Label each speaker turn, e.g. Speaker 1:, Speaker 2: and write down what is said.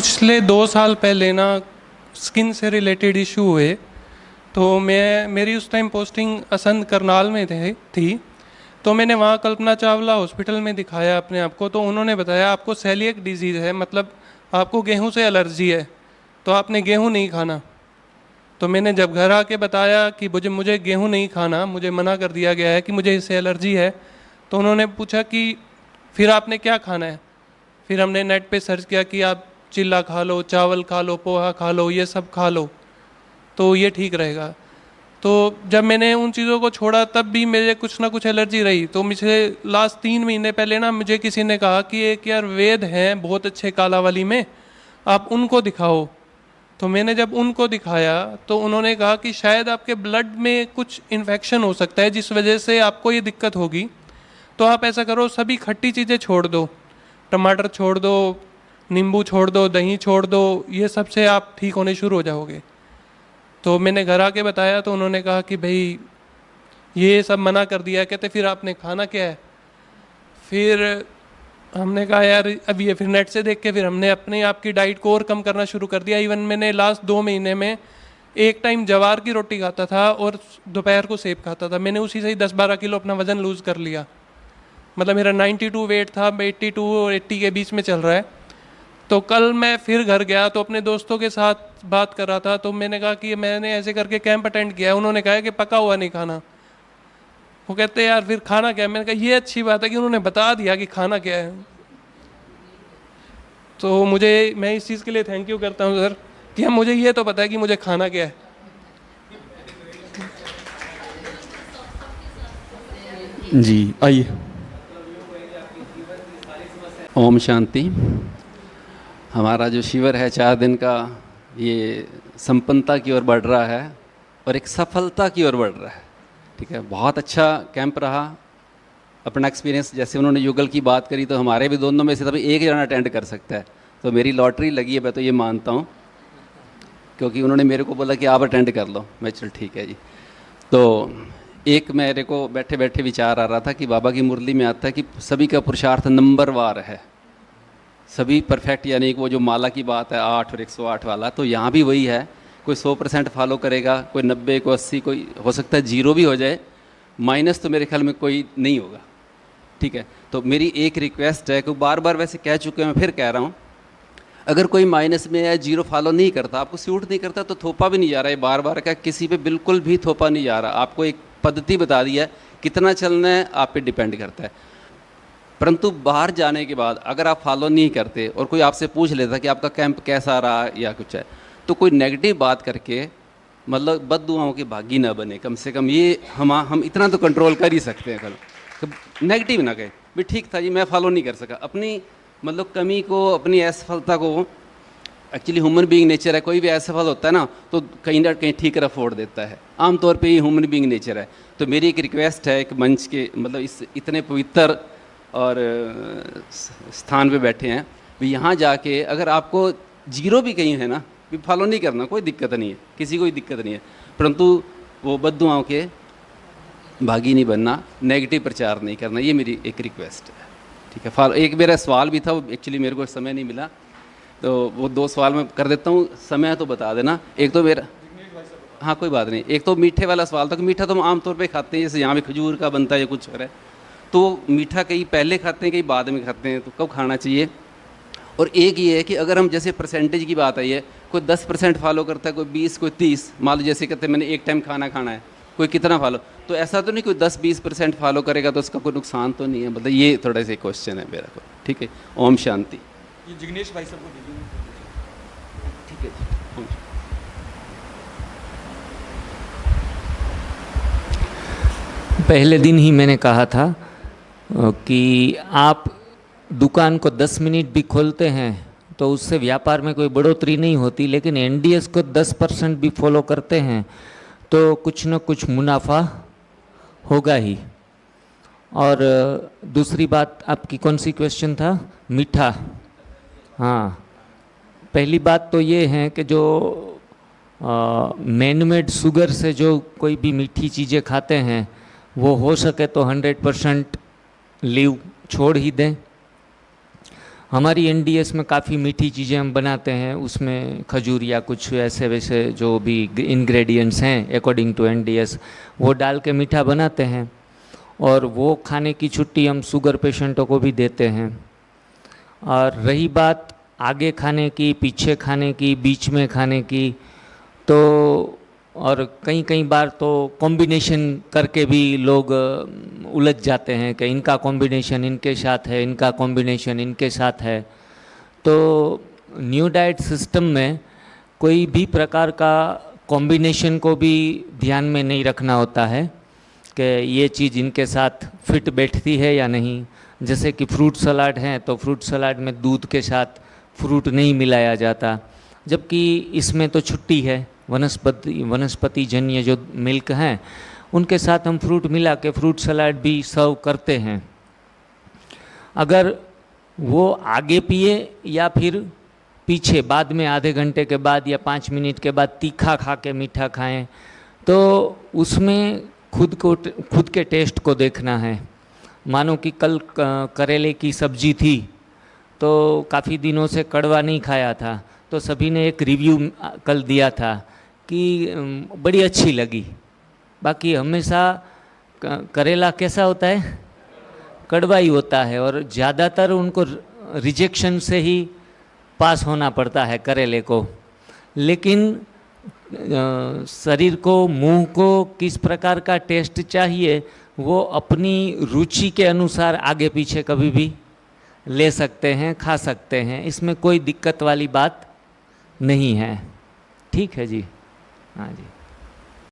Speaker 1: पिछले 2 साल पहले ना स्किन से रिलेटेड इशू हुए। तो मेरी उस टाइम पोस्टिंग असंध करनाल में थी। तो मैंने वहाँ कल्पना चावला हॉस्पिटल में दिखाया अपने आप को। तो उन्होंने बताया आपको सेलिएक डिजीज़ है, मतलब आपको गेहूं से एलर्जी है, तो आपने गेहूं नहीं खाना। तो मैंने जब घर आके बताया कि मुझे गेहूं नहीं खाना, मुझे मना कर दिया गया है कि मुझे इससे एलर्जी है, तो उन्होंने पूछा कि फिर आपने क्या खाना है। फिर हमने नेट पे सर्च किया कि आप चिल्ला खा लो, चावल खा लो, पोहा खा लो, ये सब खा लो तो ये ठीक रहेगा। तो जब मैंने उन चीज़ों को छोड़ा तब भी मेरे कुछ ना कुछ एलर्जी रही। तो मुझे लास्ट 3 महीने पहले ना मुझे किसी ने कहा कि एक यार वेद हैं बहुत अच्छे कालावली में, आप उनको दिखाओ। तो मैंने जब उनको दिखाया तो उन्होंने कहा कि शायद आपके ब्लड में कुछ इन्फेक्शन हो सकता है जिस वजह से आपको ये दिक्कत होगी। तो आप ऐसा करो, सभी खट्टी चीज़ें छोड़ दो, टमाटर छोड़ दो, नींबू छोड़ दो, दही छोड़ दो, ये सब से आप ठीक होने शुरू हो जाओगे। तो मैंने घर आके बताया तो उन्होंने कहा कि भाई ये सब मना कर दिया। कहते फिर आपने खाना क्या है। फिर हमने कहा यार अब ये फिर नेट से देख के फिर हमने अपने आप की डाइट को और कम करना शुरू कर दिया। इवन मैंने लास्ट 2 महीने में एक टाइम जवार की रोटी खाता था और दोपहर को सेब खाता था। मैंने उसी से ही 10-12 किलो अपना वज़न लूज़ कर लिया। मतलब मेरा 92 वेट था, 82 और 80 के बीच में चल रहा है। तो कल मैं फिर घर गया तो अपने दोस्तों के साथ बात कर रहा था, तो मैंने कहा कि मैंने ऐसे करके कैंप अटेंड किया है। उन्होंने कहा कि पका हुआ नहीं खाना। वो कहते यार फिर खाना क्या है। मैंने कहा ये अच्छी बात है कि उन्होंने बता दिया कि खाना क्या है। तो मैं इस चीज़ के लिए थैंक यू करता हूँ सर कि हम मुझे ये तो पता है कि मुझे खाना क्या है।
Speaker 2: जी आइए। ओम शांति। हमारा जो शिविर है 4 दिन का, ये संपन्नता की ओर बढ़ रहा है और एक सफलता की ओर बढ़ रहा है। ठीक है, बहुत अच्छा कैंप रहा। अपना एक्सपीरियंस, जैसे उन्होंने युगल की बात करी, तो हमारे भी दोनों में से तभी एक जना अटेंड कर सकता है। तो मेरी लॉटरी लगी है, मैं तो ये मानता हूँ, क्योंकि उन्होंने मेरे को बोला कि आप अटेंड कर लो। मैं चल ठीक है जी। तो एक मेरे को बैठे बैठे विचार आ रहा था कि बाबा की मुरली में आता है कि सभी का पुरुषार्थ नंबरवार है, सभी परफेक्ट, यानी कि वो जो माला की बात है 8 और 108 वाला, तो यहाँ भी वही है। कोई 100% फॉलो करेगा, कोई 90, कोई 80, कोई हो सकता है 0 भी हो जाए, माइनस तो मेरे ख्याल में कोई नहीं होगा। ठीक है, तो मेरी एक रिक्वेस्ट है कि बार बार वैसे कह चुके हैं, मैं फिर कह रहा हूँ, अगर कोई माइनस में या 0 फॉलो नहीं करता, आपको सूट नहीं करता, तो थोपा भी नहीं जा रहा है। बार बार का किसी पे बिल्कुल भी थोपा नहीं जा रहा। आपको एक पद्धति बता दी है, कितना चलना है आप पे डिपेंड करता है। परंतु बाहर जाने के बाद अगर आप फॉलो नहीं करते और कोई आपसे पूछ लेता कि आपका कैंप कैसा रहा या कुछ है, तो कोई नेगेटिव बात करके मतलब बद्दुआओं के भागी ना बने। कम से कम ये हम इतना तो कंट्रोल कर ही सकते हैं। कल नेगेटिव ना कहे भी ठीक था जी, मैं फॉलो नहीं कर सका। अपनी मतलब कमी को, अपनी असफलता को, एक्चुअली ह्यूमन बीइंग नेचर है, कोई भी असफल होता है ना तो कहीं ना कहीं ठीक रफ फोड़ देता है। आमतौर पे ये ह्यूमन बीइंग नेचर है। तो मेरी एक रिक्वेस्ट है, एक मंच के मतलब इस इतने पवित्र और स्थान पे बैठे हैं, भी यहाँ जाके अगर आपको 0 भी कहीं है ना, भी फॉलो नहीं करना, कोई दिक्कत नहीं है, किसी को दिक्कत नहीं है, परंतु वो बद्दुआओं के भागी नहीं बनना, नेगेटिव प्रचार नहीं करना, ये मेरी एक रिक्वेस्ट है। ठीक है, फॉलो। एक मेरा सवाल भी था, वो एक्चुअली मेरे को समय नहीं मिला, तो वो 2 सवाल मैं कर देता हूँ, समय तो बता देना। एक तो मेरा, हाँ कोई बात नहीं, एक तो मीठे वाला सवाल था कि मीठा तो हम आमतौर पे खाते हैं, जैसे यहाँ पे खजूर का बनता है या कुछ हो रहा है, तो मीठा कहीं पहले खाते हैं कहीं बाद में खाते हैं, तो कब खाना चाहिए। और एक ये है कि अगर हम जैसे परसेंटेज की बात आई है, कोई 10% फॉलो करता है, कोई 20, कोई 30, मान लो जैसे कहते हैं मैंने एक टाइम खाना खाना है, कोई कितना फॉलो, तो ऐसा तो नहीं कोई 10-20% फॉलो करेगा तो उसका कोई नुकसान तो नहीं है। मतलब ये थोड़ा सा क्वेश्चन है मेरा को। ठीक है, ओम शांति।
Speaker 3: ये जिग्नेश भाई साहब को दीजिए।
Speaker 2: ठीक है, ओम शांति।
Speaker 4: पहले दिन ही मैंने कहा था कि आप दुकान को 10 मिनट भी खोलते हैं तो उससे व्यापार में कोई बढ़ोतरी नहीं होती, लेकिन एनडीएस को 10% भी फॉलो करते हैं तो कुछ न कुछ मुनाफा होगा ही। और दूसरी बात आपकी कौन सी क्वेश्चन था? मीठा। हाँ, पहली बात तो ये है कि जो मैनमेड शुगर से जो कोई भी मीठी चीज़ें खाते हैं वो हो सके तो 100% लीव छोड़ ही दें। हमारी एनडीएस में काफ़ी मीठी चीज़ें हम बनाते हैं, उसमें खजूर या कुछ ऐसे वैसे जो भी इंग्रेडिएंट्स हैं अकॉर्डिंग टू एनडीएस वो डाल के मीठा बनाते हैं, और वो खाने की छुट्टी हम शुगर पेशेंटों को भी देते हैं। और रही बात आगे खाने की, पीछे खाने की, बीच में खाने की, तो और कई बार तो कॉम्बिनेशन करके भी लोग उलझ जाते हैं कि इनका कॉम्बिनेशन इनके साथ है, इनका कॉम्बिनेशन इनके साथ है। तो न्यू डाइट सिस्टम में कोई भी प्रकार का कॉम्बिनेशन को भी ध्यान में नहीं रखना होता है कि ये चीज़ इनके साथ फिट बैठती है या नहीं। जैसे कि फ्रूट सलाड है तो फ्रूट सलाड में दूध के साथ फ्रूट नहीं मिलाया जाता, जबकि इसमें तो छुट्टी है, वनस्पति जन्य जो मिल्क हैं उनके साथ हम फ्रूट मिला के फ्रूट सलाड भी सर्व करते हैं। अगर वो आगे पिए या फिर पीछे बाद में आधे घंटे के बाद या 5 मिनट के बाद तीखा खा के मीठा खाएं, तो उसमें खुद के टेस्ट को देखना है। मानो कि कल करेले की सब्जी थी तो काफ़ी दिनों से कड़वा नहीं खाया था, तो सभी ने एक रिव्यू कल दिया था कि बड़ी अच्छी लगी। बाकी हमेशा करेला कैसा होता है, कड़वा ही होता है, और ज़्यादातर उनको रिजेक्शन से ही पास होना पड़ता है करेले को। लेकिन शरीर को, मुंह को किस प्रकार का टेस्ट चाहिए वो अपनी रुचि के अनुसार आगे पीछे कभी भी ले सकते हैं, खा सकते हैं, इसमें कोई दिक्कत वाली बात नहीं है। ठीक है जी, हाँ जी।